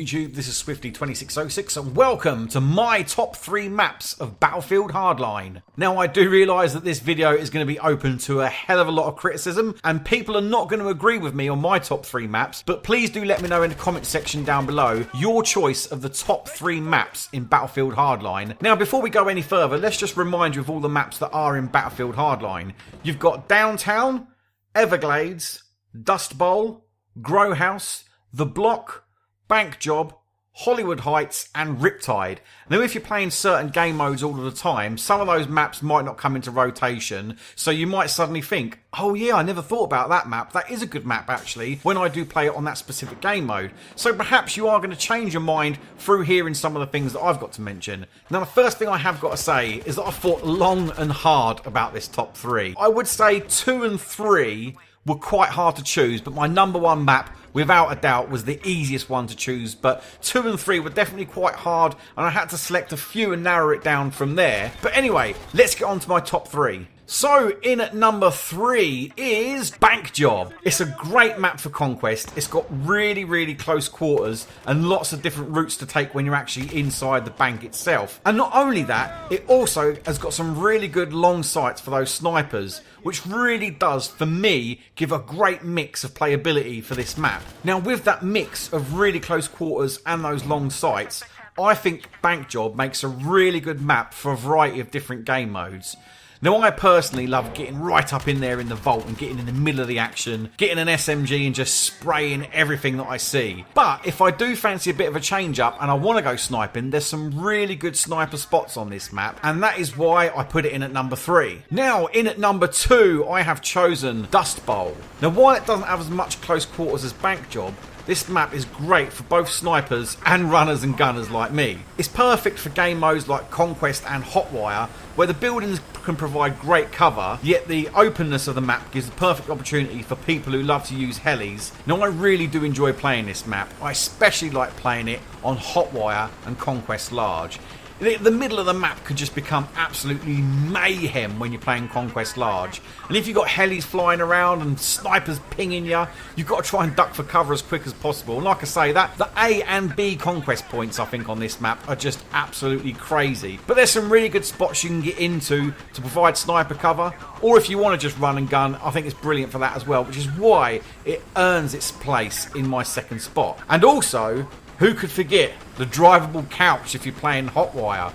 YouTube? This is Swifty2606 and welcome to my top 3 maps of Battlefield Hardline. Now I do realise that this video is going to be open to a hell of a lot of criticism and people are not going to agree with me on my top 3 maps, but please do let me know in the comment section down below your choice of the top 3 maps in Battlefield Hardline. Now before we go any further, let's just remind you of all the maps that are in Battlefield Hardline. You've got Downtown, Everglades, Dust Bowl, Grow House, The Block, Bank Job, Hollywood Heights and Riptide. Now if you're playing certain game modes all of the time, some of those maps might not come into rotation, so you might suddenly think, oh yeah, I never thought about that map. That is a good map actually, when I do play it on that specific game mode. So perhaps you are going to change your mind through hearing some of the things that I've got to mention. Now the first thing I have got to say is that I thought long and hard about this top 3. I would say 2 and 3 were quite hard to choose, but my number 1 map without a doubt was the easiest one to choose, but 2 and 3 were definitely quite hard and I had to select a few and narrow it down from there. But anyway, let's get on to my top 3. So in at number 3 is Bank Job. It's a great map for Conquest. It's got really close quarters and lots of different routes to take when you're actually inside the bank itself. And not only that, it also has got some really good long sights for those snipers, which really does, for me, give a great mix of playability for this map. Now with that mix of really close quarters and those long sights, I think Bank Job makes a really good map for a variety of different game modes. Now I personally love getting right up in there in the vault and getting in the middle of the action, getting an SMG and just spraying everything that I see. But if I do fancy a bit of a change up and I want to go sniping, there's some really good sniper spots on this map, and that is why I put it in at number 3. Now in at number 2 I have chosen Dust Bowl. Now while it doesn't have as much close quarters as Bank Job, this map is great for both snipers and runners and gunners like me. It's perfect for game modes like Conquest and Hotwire, where the buildings can provide great cover, yet the openness of the map gives the perfect opportunity for people who love to use helis. Now I really do enjoy playing this map. I especially like playing it on Hotwire and Conquest Large. The middle of the map could just become absolutely mayhem when you're playing Conquest Large. And if you've got helis flying around and snipers pinging you, you've got to try and duck for cover as quick as possible. And like I say, the A and B Conquest points I think on this map are just absolutely crazy. But there's some really good spots you can get into to provide sniper cover. Or if you want to just run and gun, I think it's brilliant for that as well, which is why it earns its place in my second spot. And also, who could forget the drivable couch if you're playing Hotwire?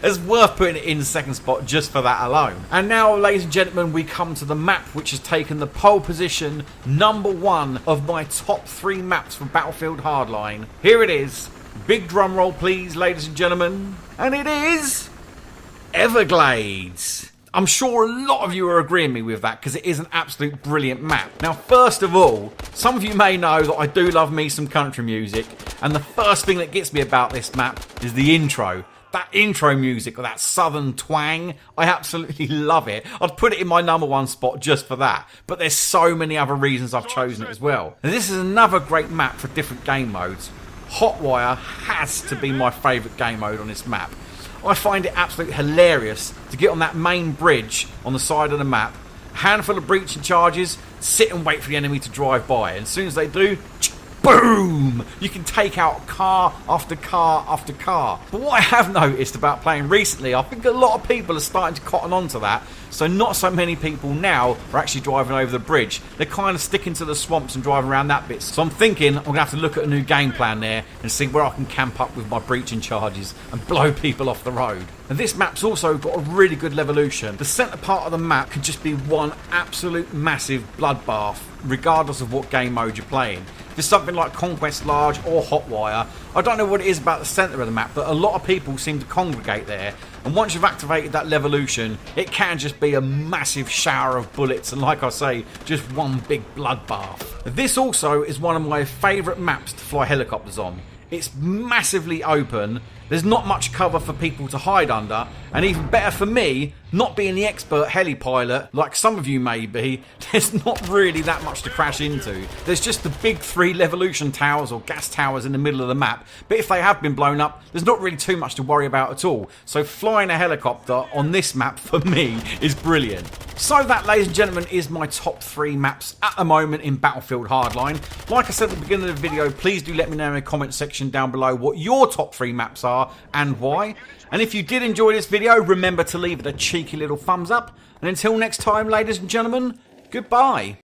It's worth putting it in the second spot just for that alone. And now, ladies and gentlemen, we come to the map which has taken the pole position, number 1 of my top 3 maps for Battlefield Hardline. Here it is. Big drum roll please, ladies and gentlemen. And it is Everglades. I'm sure a lot of you are agreeing with me with that because it is an absolute brilliant map. Now first of all, some of you may know that I do love me some country music, and the first thing that gets me about this map is the intro. That intro music, that southern twang, I absolutely love it. I'd put it in my number 1 spot just for that, but there's so many other reasons I've chosen it as well. And this is another great map for different game modes. Hotwire has to be my favourite game mode on this map. I find it absolutely hilarious to get on that main bridge on the side of the map, a handful of breaching charges, sit and wait for the enemy to drive by, and as soon as they do, boom! You can take out car after car after car. But what I have noticed about playing recently, I think a lot of people are starting to cotton on to that. So not so many people now are actually driving over the bridge. They're kind of sticking to the swamps and driving around that bit. So I'm thinking I'm going to have to look at a new game plan there and see where I can camp up with my breaching charges and blow people off the road. And this map's also got a really good levolution. The centre part of the map could just be one absolute massive bloodbath, regardless of what game mode you're playing. If it's something like Conquest Large or Hotwire, I don't know what it is about the centre of the map, but a lot of people seem to congregate there. And once you've activated that levolution, it can just be a massive shower of bullets, and like I say, just one big bloodbath. This also is one of my favourite maps to fly helicopters on. It's massively open, there's not much cover for people to hide under, and even better for me, not being the expert heli pilot like some of you may be, there's not really that much to crash into. There's just the big 3 levolution towers or gas towers in the middle of the map, but if they have been blown up, there's not really too much to worry about at all. So flying a helicopter on this map for me is brilliant. So that, ladies and gentlemen, is my top 3 maps at the moment in Battlefield Hardline. Like I said at the beginning of the video, please do let me know in the comment section down below what your top 3 maps are and why. And if you did enjoy this video, remember to leave it a cheeky little thumbs up. And until next time, ladies and gentlemen, goodbye.